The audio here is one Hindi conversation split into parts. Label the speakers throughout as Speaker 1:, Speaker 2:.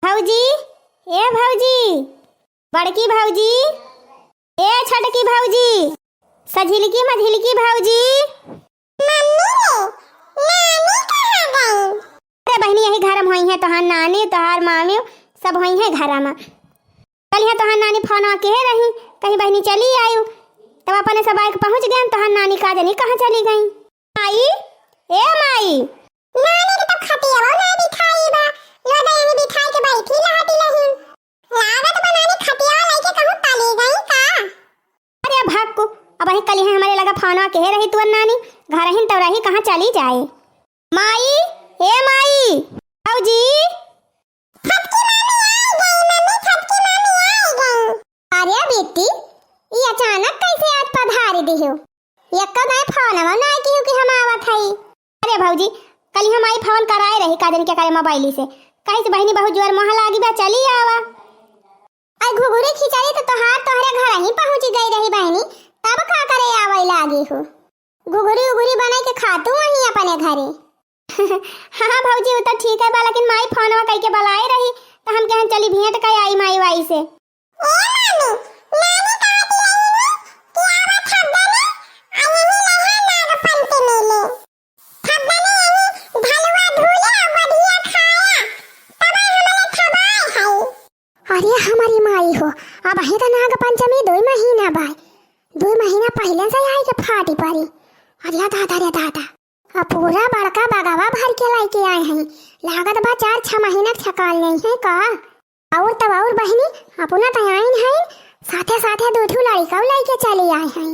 Speaker 1: भौजी, ए भौजी, बड़की भौजी, ए छोटकी भौजी, सझिलकी मझिलकी भौजी। अरे बहनी यही घर में हुई है, तोहार नानी तोहार मामी सब हुई है घर में। कल है तोहार नानी फोन के रही कहीं बहनी चली आयु, तब अपने सब आके पहुंच गए। तोहार नानी का जानी कहाँ चली गई। माई, ए माई,
Speaker 2: नानी के तो खटिया वो ना दिखाई बा, लो दे यही दिखाई के बैठी लहटी लही। लागत बनानी खटिया लेके कहूं ताली गई का।
Speaker 1: अरे भाग को, अब वही कल है हमारे लगा फोन के रही तुअर नानी घर ही तब रही कहाँ चली जाए। माई, ए माई, भौजी,
Speaker 2: छटकी मामी आई गई, मम्मी छटकी मामी आई गई।
Speaker 1: अरे बेटी, ये अचानक कैसे आज पधारी दिहो। यक्का मैं फोन ना कि हम आवत हई। अरे भौजी, कल हम आई फोन कराए रही का दिन के करे मोबाइल से, कहीं से बहनी बहुत जोर मोह लागी बा चली आवा। आई घुघुरी खिंचाई तो तोहार तोहरे घर ही पहुंच गई रही बहनी, तब का करे आवे लागी हो। घुघुरी उघुरी बनाई के खातू वहीं अपने घरे। हाँ भौजी, वो तो ठीक है बा, लेकिन माई फोनवा कई के बुलाए रही तो हम कहन चली भेंट कई आई माई वाई से।
Speaker 2: ए मामी, नानी कहती आई कि आवा थब्बने आ यही लहा नाग फंते मेले। थब्बने यही भलवा धुले बढ़िया खाया, तब हमने थबाए है।
Speaker 1: अरे हमारी माई हो, अब ही तो नाग पंचमी 2 महीना बाद, 2 महीना पहले से आई के फाटी पड़ी। अरे दादा रे दादा, अब पूरा बड़का बगावा भर के लाके आए हैं। लागत बा 4-6 महीना छकाल नहीं है का। और तब और बहनी अपना तयाइन है, साथे साथे 2 लड़का लाके चले आए हैं।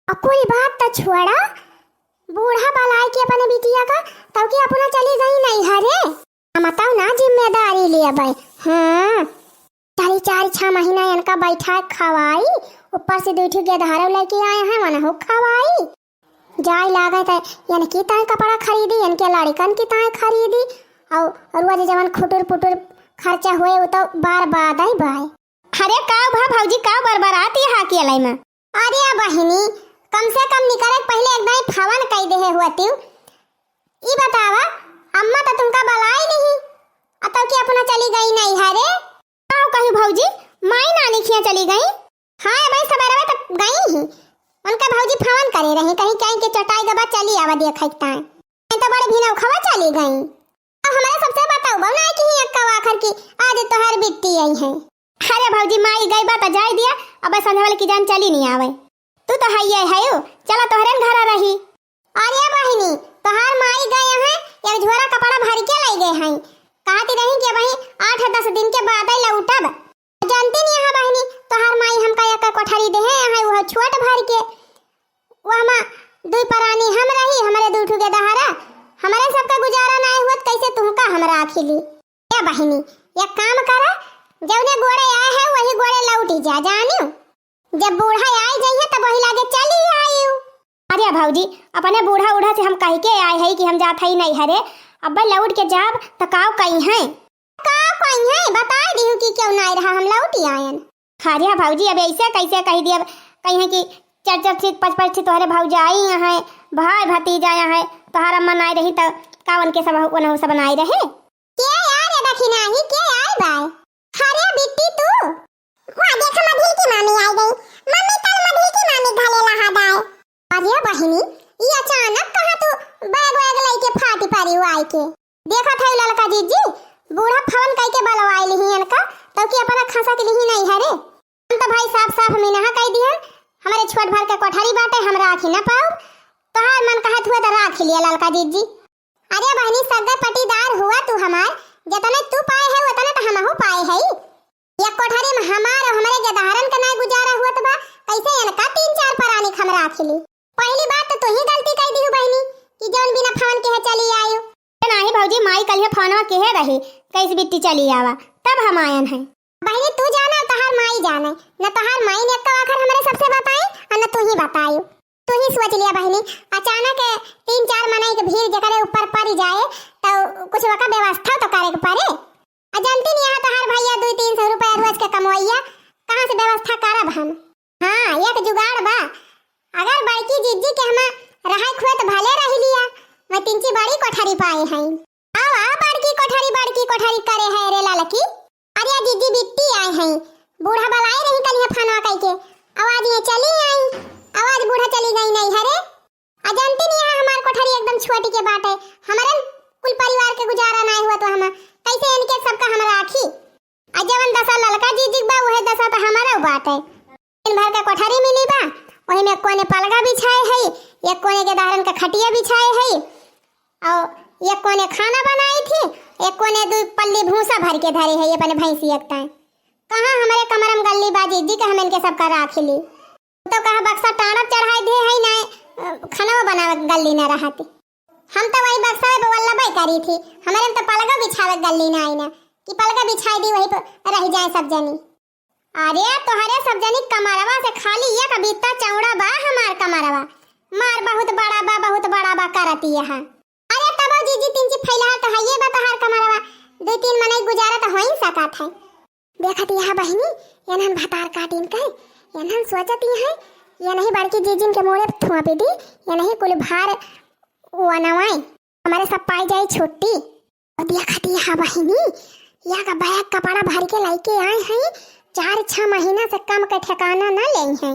Speaker 1: अब कोई बात तो छोड़ा, बूढ़ा बलाय के अपने बिटिया का तब कि अपना चली गई नहीं हरे। हम बताओ ना जिम्मेदारी लिया भाई। हाँ, 4-6 महीना इनका बैठा खवाई, ऊपर से 2 गेधारा लेके आए हैं, मन हो खवाई जाय लागत है। इनकी ताई कपड़ा खरीदी, इनके लड़कन की ताई खरीदी, और वो जवन खुटुर पुटुर खर्चा हुए वो तो बर्बाद ही बाय। अरे का भा भौजी, का बर्बाद है हाकी अलाई में। अरे बहिनी, कम से कम निकले पहले एक दाई फवन कई दे होती। ई बतावा, अम्मा तो तुमका बलाई नहीं, अतौ कि अपना चली गई नहीं हरे। आओ कहीं भौजी, माई नानी खिया चली गई। हाँ भाई, सवेरे तक गई ही, उनका भौजी फोन करे रही कहीं कहीं के चटाई के बाद चली आवा दिया खैता है तो बड़े भीना खवा चली गई। अब हमारे सबसे बताओ बना कि ही अक्का आखिर की आज तोहर बिट्टी आई है। अरे भौजी, माई गई बात जाय दिया, अब संध्या वाले की जान चली नहीं आवे। तू तो है यो, चला तोहरे घर रही। अरे बहिनी, तोहार माई गए हैं, एक झोरा कपड़ा भर के ले गए हैं। कहती रही कि वही 8-10 दिन के बाद ही लौटब। जानती नहीं है बहनी, तोहार माई हमका एक कोठरी दे है वो छोट भर के, वो हम 2 परानी हम रही, हमारे 2 गेदहारा, हमारे सबका गुजारा नहीं हुआ, कैसे तुमका हमरा आखिली। ए बहनी, एक काम करा, जौने गोड़े आए हैं वही गोड़े लौटी जा जानियो। जब बूढ़ा आए जाइए तब वही लागे चली आयु। अरे भौजी, अपने बूढ़ा उढ़ा से हम कह के आए हैं कि हम जात ही नहीं हरे, अब लौट के जाब तो काव कहीं है बता दियो कि क्यों नहीं रहा, हम लौटी आयन। अरे भौजी, अब ऐसे कैसे कह दिया, कहीं है कि 4-4 5-5 तोहरे भौजा आई है, भाई भतीजा है, तोहरा मन आई रही तो कावन के सब वनहु सब बनाई रहे।
Speaker 2: के यार देखी नहीं के आई बाय। अरे बिट्टी तू, वो देख मधुर की मामी आई गई। मम्मी कल मधुर की मामी घले लहा दाए।
Speaker 1: अरे बहिनी, ये अचानक कहां तू बैग वैग लेके फाटी पड़ी हुआ आई के। देखा था लड़का जीजी बूढ़ा फोन कई के बलवाई लिही इनका, तब कि अपना खसा के लिही नहीं हरे। हम तो भाई साफ मीनहा कह दिहन, हमारे छोट भर के कोठरी बाटे, हम राखी ना पाऊ, तोहार मन कहत हुआ तो राख लिया लड़का जीजी। अरे बहनी, सगे पटीदार हुआ तू हमार, जितने तू पाए है उतने तो हमहु पाए है। एक कोठरी में हमार और हमारे गेदहारन का नहीं गुजारा हुआ तो बा, कैसे इनका 3-4 परानी हम राख ली। पहली बात तो तू ही गलती कह दी बहनी कि जौन बिना फोन के चली आयु। नहीं भौजी, माई कल फोनवा के रही कैसे बिट्टी चली आवा, तब हम आयन है। बहनी तू जाना तोहार माई जाने, न तोहार माई ने का आखिर हमारे सबसे बताई और न तू ही बताई। तू ही सोच लिया बहनी, अचानक 3-4 मनाई के भीड़ जकरे ऊपर पड़ जाए तो कुछ वका व्यवस्था तो करे के पड़े। जानती नहीं है तोहार भैया 200-300 रुपया रोज के कमवैया, कहां से व्यवस्था करब हम। हां, एक जुगाड़ बा, अगर बड़की जिज्जी के हम रहाय खुए तो भले रह लिया, मैं 3 बड़ी कोठरी पाए हैं। आओ बड़की कोठरी करे है रे लालकी। है। बूढ़ा बलाई रही कल ये फनवा कह के आवाज ये चली आई, आवाज बूढ़ा चली गई नहीं हरे। अजंती नहीं है हमार कोठरी एकदम छोटी के बात है, हमारे कुल परिवार के गुजारा नहीं हुआ तो हम कैसे इनके सबका हमरा आखी। अजवन दसा ललका जीजी बा वही दसा तो हमारा बात है। दिन भर का कोठरी मिली बा, वही में कोने पलगा बिछाए है, एक कोने के दारन का खटिया बिछाए है और एक कोने खाना बनाई थी, एक कोने दो पल्ली भूसा भर के धरे है ये अपने भैंसी एकता है। कहाँ हमारे कमरम गल्ली बाजी जी का हम इनके सब का राख ली तो कहा बक्सा टाणप चढ़ाई दे है ना खाना बना गल्ली ना रहती। हम तो वही बक्सा पे वल्लभाई करी थी, हमारे तो पलगा बिछावे गल्ली ना आई ना कि पलगा बिछाई दी वही पर रह जाए सब जनी। अरे तोहरे सब जनी कमरवा से खाली ये कविता चौड़ा बा हमार कमरवा मार बहुत बड़ा बा करती है। अरे तब जीजी तीन ची फैला तो है ये बता हर कमरवा दो तीन मने गुजारा तो हो ही सकत है। देखत यह बहिनी एनहन भतार काटिन कहे एनहन सोचती है ये नहीं बड़की जीजिन के मोड़े थुआ पे दी ये नहीं कुल भार वनवाई हमारे सब पाई जाए छुट्टी। और देखत यह बहिनी या का बैग कपड़ा भर के लेके आए हैं, 4-6 महीना से कम का ठिकाना न ले हैं,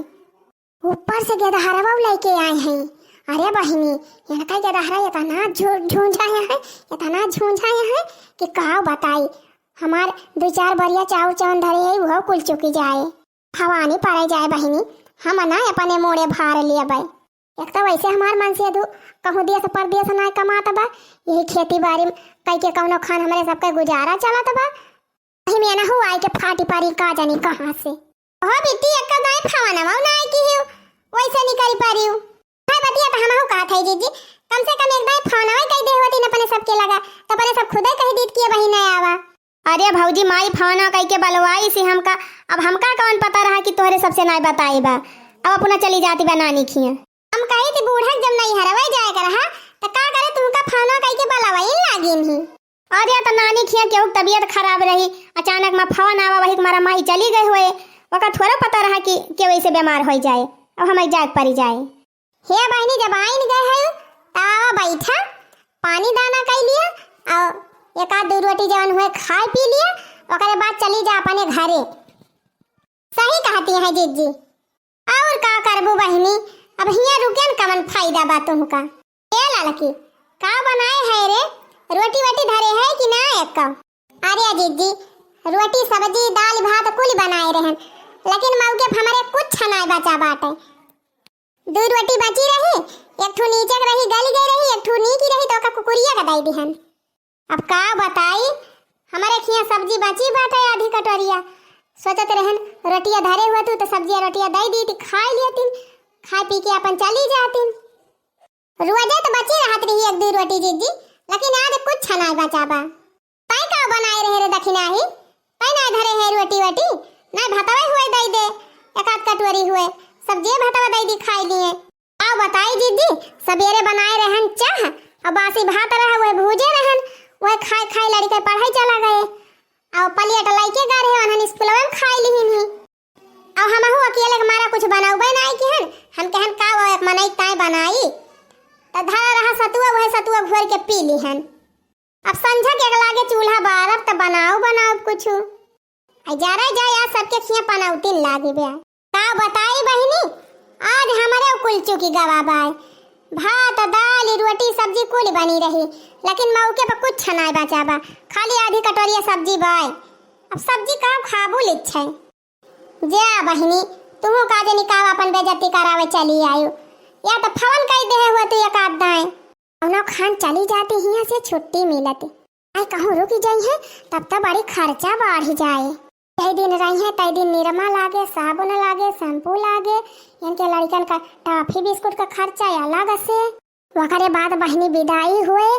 Speaker 1: ऊपर से गेदहरवा लेके आए हैं। अरे बहिनी इनका गेदहरा इतना झूंझाया है, इतना झूंझाया है कि का बताई हमार 2-4 बरिया चाउ चौन धरे है वो कुल चुकी जाए, हवा नहीं पड़े जाए बहिनी। हम ना अपने मोड़े भार लिया भाई, एक तो वैसे हमार मन से कहूँ देश परदेश ना कमाता बा, यही खेती बाड़ी कई के कौनो खान हमारे सबका गुजारा चलत बा। वही में ना हो आई के फाटी पारी का जानी कहाँ से हो बेटी एक दाई फावना माऊ ना आई की हो वैसे निकल पारी हूँ भाई बतिया तो हम हो कहा था जीजी कम से कम एक दाई फावना वही कह दे होती न अपने सबके लगा तो अपने सब खुद ही कह दीत किए वही ना आवा। अरे भौजी माई फावना कह के बलवाई से हमका, अब हमका कौन पता रहा कि तोहरे सबसे ना बताई बा, अब अपना चली जाती बा नानी खिया। हम कही थी बूढ़ा जब नहीं हरवाई जाए कर रहा तो का करे तुमका फावना कह के बलवाई लागिन ही। और या तो नानी खिया केहू तबीयत खराब रही अचानक में फोन आवा वही हमारा माई चली गई हुए ओका थोड़ा पता रहा कि वैसे बीमार हो जाए अब हमें जाग पड़ी जाए। हे बहनी जब आइन गए है तावा बैठा पानी दाना कई लिया और एक आध 2 रोटी जवन हुए खाए पी लिया ओकरे बाद चली जा अपने घरे। सही कहती है जीजी और का करबू बहनी अब हिया रुके न कमन फायदा बा तुमका। ए लड़की का बनाए है रे रोटी वटी धरे है कि ना एक का? अरे जीजी रोटी सब्जी दाल भात कुल बनाए रहन लेकिन मौके हमारे कुछ नहीं बचा बाटे। 2 रोटी बची रही एक ठो नीचे रही गली गई रही एक ठो नीची रही तो का कुकुरिया का दई दिहन। अब का बताई हमारे खिया सब्जी बची बाटे आधी कटोरिया सोचत रहन रोटियां धरे हुए तो सब्जी रोटियां दई दी थी खाई लेती खा पी के अपन चली जाती। रोजे तो बची रहत रही 1-2 रोटी जीजी लेकिन आज कुछ नहीं बचा बा। तई का बनाए रहे रे दक्षिणा ही तई ना धरे है रोटी वटी ना भातवा हुए दई दे एक आध कटोरी हुए सब्जी भातवा दई दी खाई लिए। आओ बताई दीदी सवेरे बनाए रहन चाह और बासी भात रहा हुए भूजे रहन वह खाए खाए लड़के पढ़ाई चला गए और पलियट लइके गा रहे हन स्कूल में खाई लिहिन ही और हम हूं अकेले मारा कुछ बनाऊबे नहीं केहन हम कहन का वो एक मनई ताई बनाई तो धरा रहा सतुआ घोर के पी लिहन। अब संझा के लागे चूल्हा बारब तो बनाओ कुछ आई जा रहा जा यार सबके खिया पनौती लागी बे का बताई बहिनी आज हमारे कुल चुकी गवा बाय भात दाल रोटी सब्जी कुल बनी रही लेकिन मौके पर कुछ नहीं बचा बा खाली आधी कटोरिया सब्जी बाय। अब सब्जी का खाबू लिच्छे जा बहिनी तुम का जनी का अपन बेइज्जती करावे चली आयो या तो फोन कई दे हुआ तो एक आध दाए औनो खान चली जाती हिया से छुट्टी मिलती आई कहूँ रुकी जाई है तब तो बड़ी खर्चा बढ़ जाए। कई दिन रही है कई दिन निरमा लागे साबुन लागे शैम्पू लागे इनके लड़कन का टॉफी बिस्कुट का खर्चा अलग से वकरे बाद बहनी विदाई हुए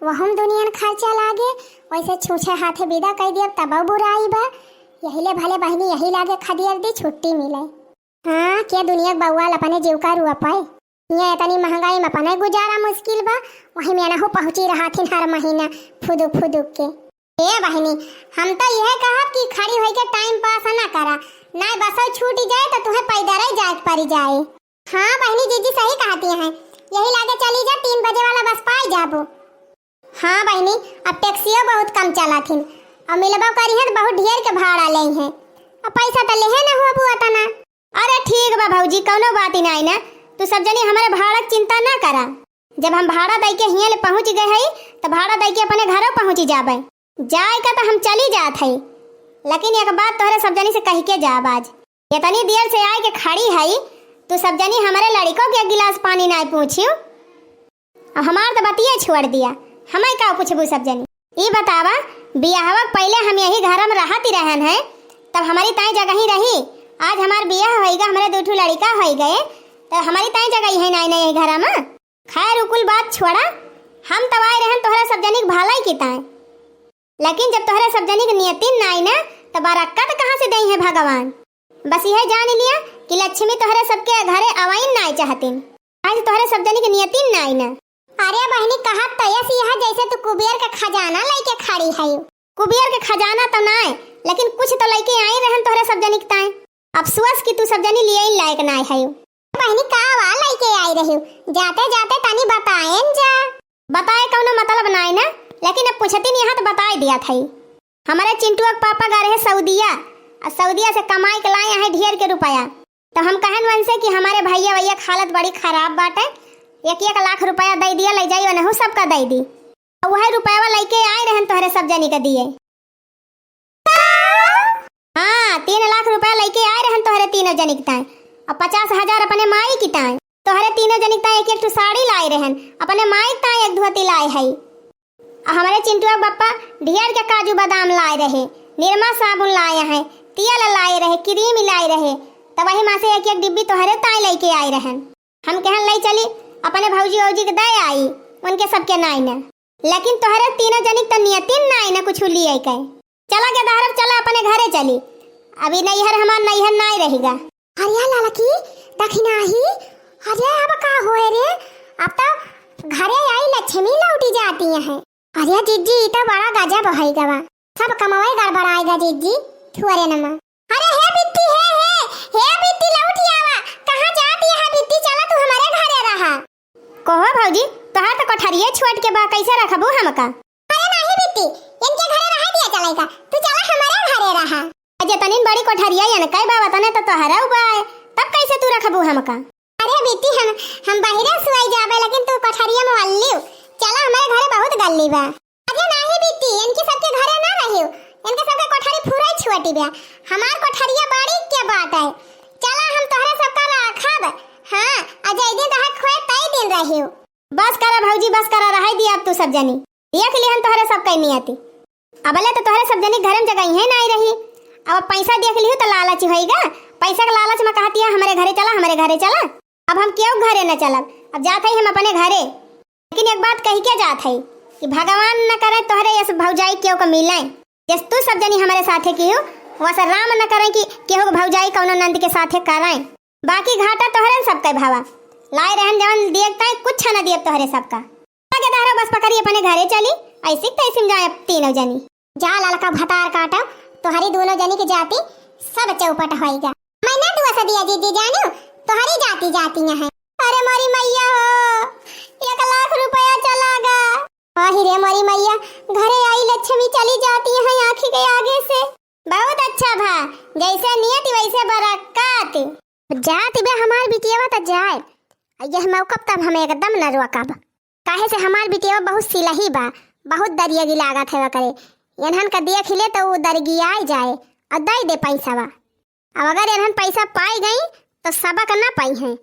Speaker 1: वहम दुनिया खर्चा लागे वैसे छूछे हाथे विदा कई दिया तब बुराई बा यही ले भले बहनी यही लागे खदियर दी छुट्टी मिले। हाँ क्या दुनिया बउआल अपने जीव का रुआ पाए यहाँ इतनी महंगाई में अपने गुजारा मुश्किल बा वही में ना पहुँची रहा थी हर महीना फुदुक के। ए बहनी हम तो यह कहब कि खड़ी होई के टाइम पास ना करा ना बस छूट जाए तो तुम्हें पैदल ही जाए पड़ जाए। हाँ बहनी जीजी सही कहती हैं यही लागे चली जा 3 बजे वाला बस पाई जाबो। हाँ बहनी अब टैक्सियों बहुत कम चला थी और मिलबो करी है तो बहुत ढेर के भाड़ा ले हैं अब पैसा तो लेहे ना हुआ बुआ तना।
Speaker 3: अरे ठीक बा भौजी, कौनो बात ही नहीं ना। तू सब जनी हमारे भाड़ा की चिंता ना करा। जब हम भाड़ा दई के हियां ले पहुंच गए हई तो भाड़ा दई के अपने घरों पहुंची जाबे। जाए का तो हम चली जात हई, लेकिन एक बात तोहरे सब जनी से कह के जाब। आज इतनी देर से आए के खड़ी हई, तू सब जनी हमारे लड़कों के एक गिलास पानी नहीं पूछियो और हमार तो बतिया छोड़ दिया। हमें का पूछबू सब जनी? ई बतावा, बियाहवा पहले हम यही घर में रहत ही रहन है, तब हमारी ताई जगह ही रही। आज हमार बियाह होइगा, हमारे दूठू लड़का हो गए, तो हमारी ताई जगह ही नहीं नहीं घर में। खैर उकुल बात छोड़ा, हम तब आए रहन तोहरा सब जनी के भलाई की ताई, लेकिन जब तोहरा सब जनी के नियतिन नहीं ना तो बरकत कहाँ से दई है भगवान। बस यह जान लिया कि लक्ष्मी तोहरे सबके घरे अवाइन नहीं चाहतीन। आज तोहरे सब जनी के नियतिन नहीं ना।
Speaker 1: अरे बहनी कहा तयस यह जैसे तू कुबेर का खजाना लेके खड़ी है।
Speaker 3: कुबेर के खजाना तो नहीं, लेकिन कुछ तो लेके आई रहन तोहरे सब जनी के ताई। अफसोस कि तू सब जनी लिए लायक नहीं है।
Speaker 1: बहनी का वा लेके आई रही, जाते जाते तनी बताएं जा।
Speaker 3: बताए कौनो मतलब नहीं ना, लेकिन अब पूछती नहीं तो बता दिया था। हमारे चिंटुआ के पापा गए रहे सऊदिया, और सऊदिया से कमाई के लाए हैं ढेर के रुपया। तो हम कहन वन से कि हमारे भैया भैया हालत बड़ी खराब बाटे, 1-1 लाख रुपया दे दिया, ले जाइयो ना सबका दे दी। और वह रुपया लेके आए रहन तोहरे सब जनी के दिए। हाँ 3 लाख रुपया लेके आए रहन तोहरे तीनों जनी के ताई, और 50,000 अपने माई की ताई। तोहरे तीनों जनी के ताई एक साड़ी लाए रहन, अपने माई के ताई एक धोती लाए है। हमारे चिंटुआ बप्पा ढेर के काजू बादाम लाए रहे, निरमा साबुन लाए हैं, तेल लाए रहे, क्रीम लाए रहे। तो वही माँ से 1-1 डिब्बी तोहरे ताई लेके आए रहन। हम कहन ले चली अपने भौजी औजी के दे आई, उनके सबके नाई ना, लेकिन तोहरे तीनों जनी तो नियतिन नाई ना कुछ लिए के। चला के दारब, चला अपने घरे चली। अभी नैहर हमार नैहर नहीं रहेगा।
Speaker 1: अरे लाला की दखिना ही, अरे अब का होए रे? अब तो घरे आई लक्ष्मी लौटी जाती है। अरे जीजी तो बड़ा गजब है गवा, सब कमाई गड़बड़ाएगा जीजी। थुअरे नमा। अरे हे बिट्टी, हे बिट्टी लौटी आवा। कहां जाती है बिट्टी? चला तू हमारे घरे रहा।
Speaker 3: कहो भौजी, तोहार तो कोठरिए छोड़ के बा कैसे रखबू हमका?
Speaker 1: अरे नहीं बिट्टी, इनके घरे रह दिया चलेगा, तू चला हमारे घरे रहा।
Speaker 3: अजे तनिन बड़ी कोठरिया या न कई बाबा तने तो तोहरा उबाय, तब कैसे तू रखबू हमका?
Speaker 1: अरे बिट्टी हम बाहरे सुई जाबे, लेकिन तू कोठरिया में वालियो। चला हमारे घरे बहुत गल्ली बा। अरे नहीं बिट्टी, इनके सबके घरे ना रहियो, इनके सबके कोठरी फुराई छोटी बा, हमार कोठरिया बड़ी के बात है। चला हम तोहरे सबका रखब। हां अजय दिन रहा खोए तई दिन रहियो।
Speaker 3: बस करा भौजी, बस करा, रह दी अब तू सब जनी। देख लिहन तोहरे सब कई नियति। अबले तो तोहरे सब जनी घर में जगह ही नहीं रही। अब पैसा देख लियो तो लालच होइगा। पैसा के लालच में कहती है हमारे घरे चला, हमारे घरे चला। अब हम क्यों घरे न चलब? अब जाते ही हम अपने घरे। लेकिन एक बात कही के जात है कि भगवान न करे तोहरे ये भौजाई क्यों को मिले। जैसे तू सब जनी हमारे साथे की हो, वैसे राम न करे कि केहू को भौजाई कौनो नंद के साथे कराएं। बाकी घाटा तोहरे सबके भावा लाए रहन, जवन देखता कुछ न दिए तोहरे सबका। आगे दारो बस पकड़ी अपने घरे चली, ऐसी तैसी जाए तीनों जनी।
Speaker 1: जा ललका भतार काटा, तोहरी दोनों जनी की जाति सब चौपट होइगा। मैं ना दुआ से दिया जीजी जानो, तोहरी जाति जाती है। अरे मोरी मैया हो, 1 लाख रुपया चला गा। आही रे मोरी मैया, घरे आई लक्ष्मी चली जाती है आँखी के आगे से।
Speaker 3: बहुत अच्छा भा, जैसे नियत वैसे बरकत।
Speaker 1: जाती बे हमार बिटिया तो जाए, यह मौका तब हमें एकदम न रोकब। काहे से हमार बिटिया बहुत सिलही बा, बहुत दरियागी लागत है करे। इन्हन का देख ले तो वो दरगिया जाए और दे दे पैसा बा। अब अगर इन्हन पैसा पाई गई तो सबक ना पाई है।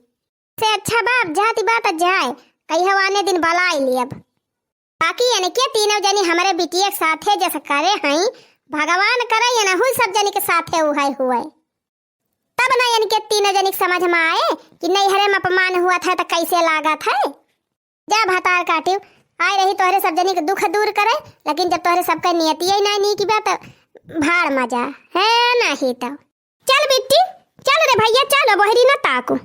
Speaker 1: से अच्छा बाप जाती बात जाए, कहीं आने दिन बलाई लियब। बाकी यानी के तीनों जनी हमारे बिटिया के साथे जैसे करे हैं, भगवान करे या ना सब जनी के साथे हुए तब ना यानी के तीनों जनी समझ में आए कि नहीं हरे में अपमान हुआ था तो कैसे लागा था। जा भतार काटियो, आए रही तोहरे सब जनी के दुख दूर करे, लेकिन जब तोहरे सबका नियति ही नहीं की बात भाड़ मजा है नहीं। तो चल बिट्टी चल रे भैया, चलो बहरी ना ताको।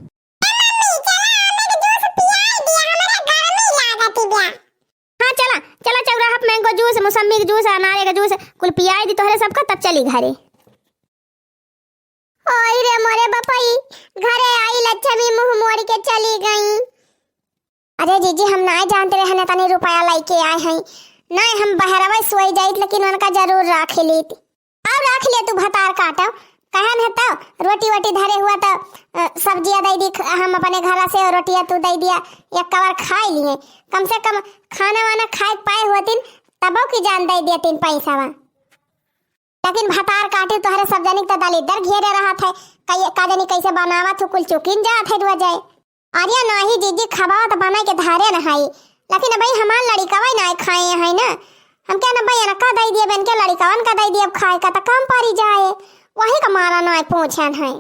Speaker 1: हाँ चला चला, चौराहा पे मैंगो जूस, मौसम्मी का जूस, अनारे का जूस कुल पियाई दी तोहरे सबका, तब चली घरे। ओई रे मोरे बपई, घरे आई लक्ष्मी मुंह मोड़ के चली गई। अरे जीजी हम ना जानते रहे न तनी रुपया लेके आए हैं। नहीं हम बहरवा सोई जाइत, लेकिन उनका जरूर राख ली। अब राख ले तू भतार काटा, कहन है तो रोटी वोटी धरे हुआ तो सब्जियां दे दी हम अपने घर से और रोटियां तू दे दिया एक कवर खा लिए कम से कम खाना वाना खाए पाए होतिन तबो की जान दे दिया 3 पैसा वा लेकिन भतार काटे तोहरे सब जनिक तो दलिदर घेरे रहा थे का जानी कैसे बनावा तो कुल चुकिन जात है दुआ जाए अरे नहीं जीजी खबावा तो बना के धारे न हाई लेकिन भाई हमार लड़िकावा ना खाए है ना हम क्या ना भाई का दे दिए बन के लड़िकावन का दे दिए खाए का तो कम पड़ी जाए वही का मारा ना पूछन है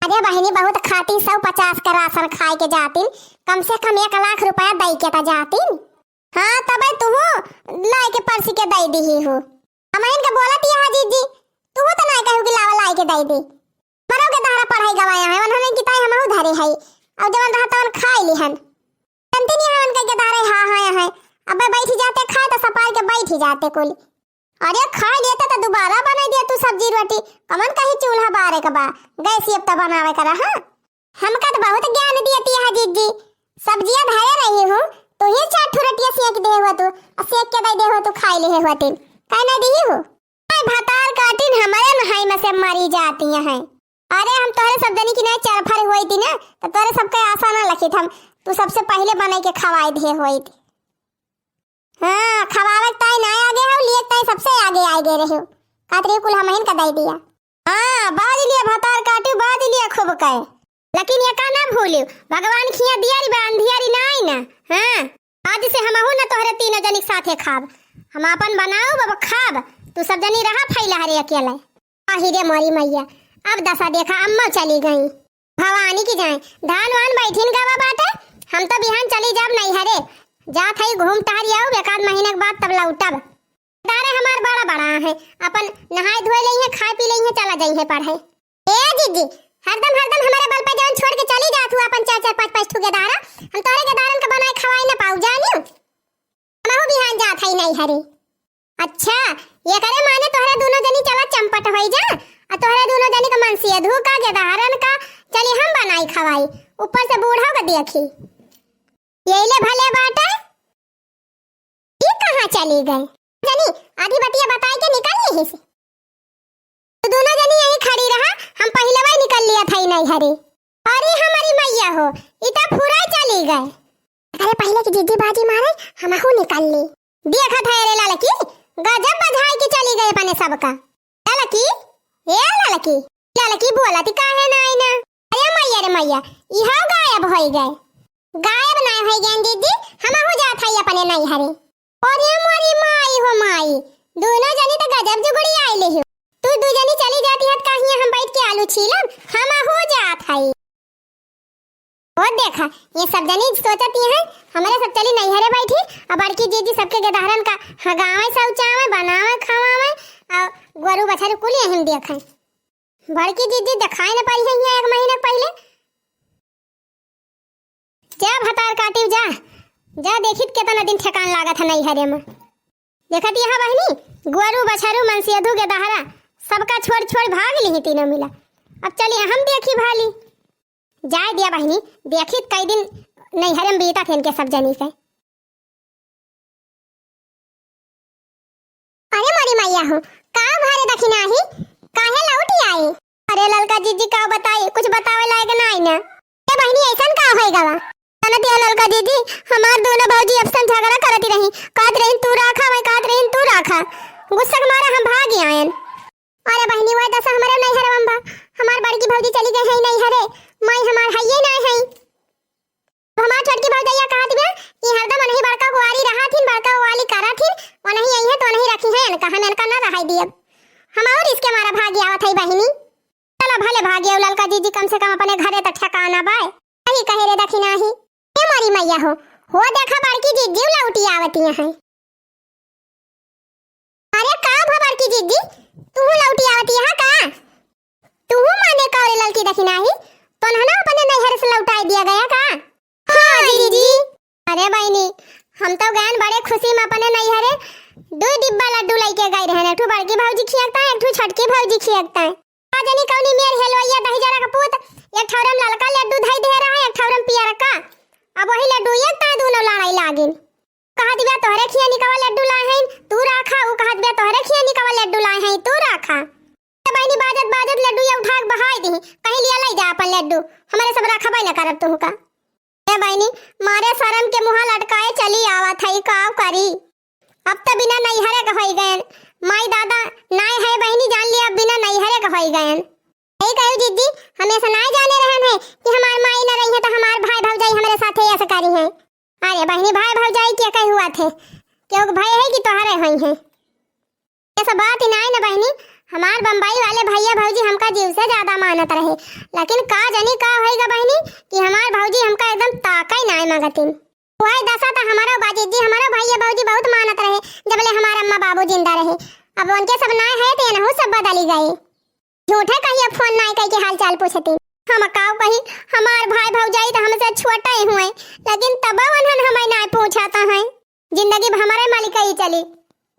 Speaker 1: अरे बहनी बहुत खाती 150 का राशन खाए के जाती कम से कम 1 लाख रुपया दे के तो जाती हाँ तब तू ला के परसी के दे दी हो हम इनके बोलत है जीजी तू तो ना कहू कि लावा लाई के दे दी मरो के धारा पढ़ाई गवाया है उन्होंने किताई हमहु धरे है अब जवन रहता उन खाई लिहन कंटिन्यू हवन के धारे हां हां है अब बैठ जाते खाए तो सपार के बैठ जाते कुल अरे खा लेते तो दोबारा बना दिया तू सब्जी रोटी कमन कहीं चूल्हा बारे का बा गैस अब तो बनावे करा हां हमका तो बहुत ज्ञान दियती है जीजी सब्जियां धरे रही हूं तो ही 4 रोटियां सेक दे हो तू और सेक के दे दे हो तू खाई ले होती काहे ना दी हो भतार काटिन हमारे नहाई में से मरी जाती हैं अरे हम तोरे सब जनी की नहीं चरफर हुई थी ना तो तोरे सबके आशा ना लखी हम तू सबसे पहले बना के खवाई दे हुई थी हाँ खवावत ताई ना आगे हो लिए ताई सबसे आगे आगे रहे कातरी कुल हमहिन का दे दिया हाँ बाज लिया भतार काटू बाज लिया खूब कहे लेकिन ये का ना भूलियो भगवान खिया दियारी बांधियारी ना आई ना हाँ आज से हमहु ना तोहरे तीनों जनी साथे खाब हम अपन बनाओ बाबा खाब तू सब जनी रहा फैला हरे अकेला आहिरे मोरी मैया अब दशा देखा अम्मा चली गई भवानी की जाए धान वान बैठिन गावा बाटे हम तो बिहान चली जाब नहीं हरे जा थई घूम टहरी आओ एकाध महीने के बाद तब लौटब दारे हमार बड़ा बड़ा है अपन नहाए धोए लई है खाए पी लई है चला जाई है पढ़े ए जीजी हरदम हमारे बल पे जान छोड़ के चली जात हूं अपन 4 4 5 5 ठुके दारा हम तोरे के दारन का बनाए खवाई ना पाऊ जानियो हमहु बिहान जात हई नहीं हरे अच्छा ये करे माने तोहरा दोनों जनी चला चंपट होई जा आ तोहरा दोनों जनी का मनसिया धोखा के दारन का चली हम बनाई खवाई ऊपर से बूढ़ा का देखी ये ले भले बाटा ये कहां चली गई जनी आधी बतिया बताई के निकल ली से तो दोनों जनी यहीं खड़ी रहा हम पहले ही निकल लिया था नहीं हरे अरे हमारी मैया हो इतना पूरा चली गए अरे पहले की जिद्दी बाजी मारे हमहु निकल ली देखा था रे लड़की गजब बधाई के चली गई अपने सबका लड़की ए लड़की बोला थी काहे ना आई ना अरे मैया रे मैया इहा गायब हो गए गायब ना हो गए दीदी हमहु जात हई अपने नहीं हरे अरे मोरी माई हो माई दोनों जनी तो गजब जुगड़ी आइले हो तू दू जनी चली जाती हत काहे हम बैठ के आलू छीलब हमहु जात हई और देखा ये सब जनी सोचती हैं हमारे सब चली नहीं हरे बैठी अब बड़की जीजी सबके गदारन का हगावे सौचावे बनावे खावावे और गोरु बछरू कुल हम देखे बड़की जीजी दिखाई न पाई है 1 महीने पहले जा भतार काटी जा देखित कितना दिन ठेकान लागत है नहीं हरे में देखत यहां बहनी गोरु बछरू मनसियधु के दहरा सबका छोड़ भाग ली तीनों मिला अब चलिए हम देखी भाली जाए दिया बहनी देखी कई दिन नहीं हरम बीता थे इनके सब जनी के अरे मारी मैया हो का भारे दखिना ही काहे लौटी आई अरे ललका जीजी का बताई कुछ बतावे लायक नहीं ना ए बहनी ऐसन का होई गवा तनती ललका जीजी हमार दोनों भौजी अफसन झगड़ा करती रही कात रही तू राखा मैं कात रही तू राखा गुस्सा के मारे हम भाग आयन अरे बहनी वो दशा हमारे नहीं हरे बम्बा हमार बड़की भौजी चली गई है नहीं हरे माई हमार हइये ना है हमार छोटकी भौजैया कहत बे कि हरदम नहीं बड़का कुआरी रहा थी बड़का वाली करा थी वो नहीं आई है तो नहीं रखी है कहां ननका ना रहाई दी अब हम और इसके मारा भागी आवत है बहनी चलो भले भागी ललका जीजी कम से कम अपने घरे तक ठिकाना बाय नहीं कहे रे दखिना ही ए मारी मैया हो देखा बड़की जीजी लौटी आवती है अरे का भा बड़की जीजी तू लौटी आवती है का तू माने का रे ललकी दखिना ही तो ना अपने नैहर से लौटाई दिया गया का हां दीदी अरे बहनी हम तो गए बड़े खुशी में अपने नैहरे 2 डिब्बा लड्डू लेके गए रहे एक बड़की भौजी खियाता है एक छोटकी भौजी खियाता है आजनी कौनी मेर हेलवैया दही जरा का पूत एक ठौरम ललका लड्डू धई दे रहा है एक ठौरम पियर का अब वही लड्डू एक ता दोनों लड़ाई लागिन कहत बे तोहरे खिया निकवा लड्डू लाए हैं तू राखा वो कहत बे तोहरे खिया निकवा लड्डू लाए हैं तू राखा बहनी बाजत लड्डू या
Speaker 3: आग बहाई दी कहीं लिया लाई जा अपन लड्डू हमारे सब रखबे न करब तू का ए बहनी मारे शर्म के मुंह लटकाए चली आवत है काव करी अब तो बिना नैहरे के होई गए माई दादा नाय है बहनी जान लिया अब बिना नैहरे के होई गए यही कहू दीदी हमेशा ना जाने रहन है कि हमार माई न रही है तो हमार भाई भौजाई हमारे साथ ऐसा करी है अरे बहनी भाई भौजाई क्या कही हुआ थे क्यों भाई है कि तोहरे हुई है ये सब बात ही नहीं ना बहनी हमार बम्बई वाले भैया भौजी हमका जीव से ज्यादा मानत रहे लेकिन का जनी का होएगा बहनी कि हमार भौजी हमका एकदम ताकई नहीं मांगतिन वही दशा था हमारा बाजी जी हमारा भैया भौजी बहुत मानत रहे जबले हमारा अम्मा बाबू जिंदा रहे अब उनके सब ना है तो ना सब बदली गए झूठे कहिए फोन नहीं कह के हाल चाल पूछती हम काव कही हमार भाई भौजाई तो हमसे छोटा ही हुए लेकिन तब उन्हन हमें नहीं पूछाता है जिंदगी हमारे मालिकाई चली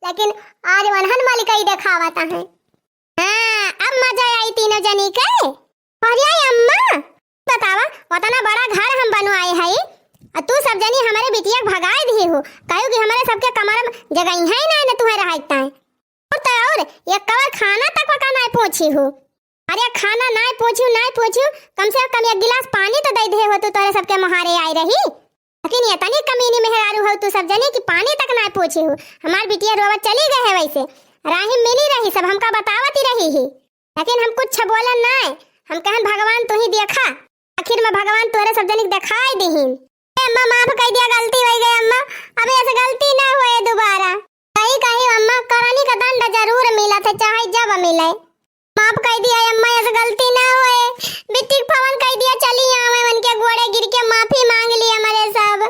Speaker 3: लेकिन आज उन्हन मालिकाई दिखावाता है हाँ अब मजा आई तीनों जनी के अरे अम्मा बतावा उतना बड़ा घर हम बनवाए है और तू सब जनी हमारे बिटिया भगाए दी हो कहू कि हमारे सबके कमर में जगह है ना तुम्हारे रहता है और ये कवर खाना तक का नहीं पूछी हो अरे खाना नहीं पूछू कम से कम एक गिलास पानी तो दे दे हो तू तोरे सबके मुहारे आई रही लेकिन ये तनी कमीनी मेहरारू हो तू सब जनी कि पानी तक नहीं पूछी हो हमार बिटिया रोवत चली गए है वैसे राही मिली रही सब हमका बतावत ही रही ही लेकिन हम कुछ बोलन नहीं हम कहन भगवान तू ही देखा आखिर में भगवान तोरे सब जनी दिखाई दीहिन अम्मा माफ कर दिया गलती हो गई अम्मा अब ऐसे गलती ना होए दोबारा कही अम्मा करानी का दंड जरूर मिला था चाहे जब मिले माफ कर दिया अम्मा ऐसे गलती ना होए बिट्टी पवन कह दिया चली आवे मन के गोड़े गिर के माफी मांग ली हमारे सब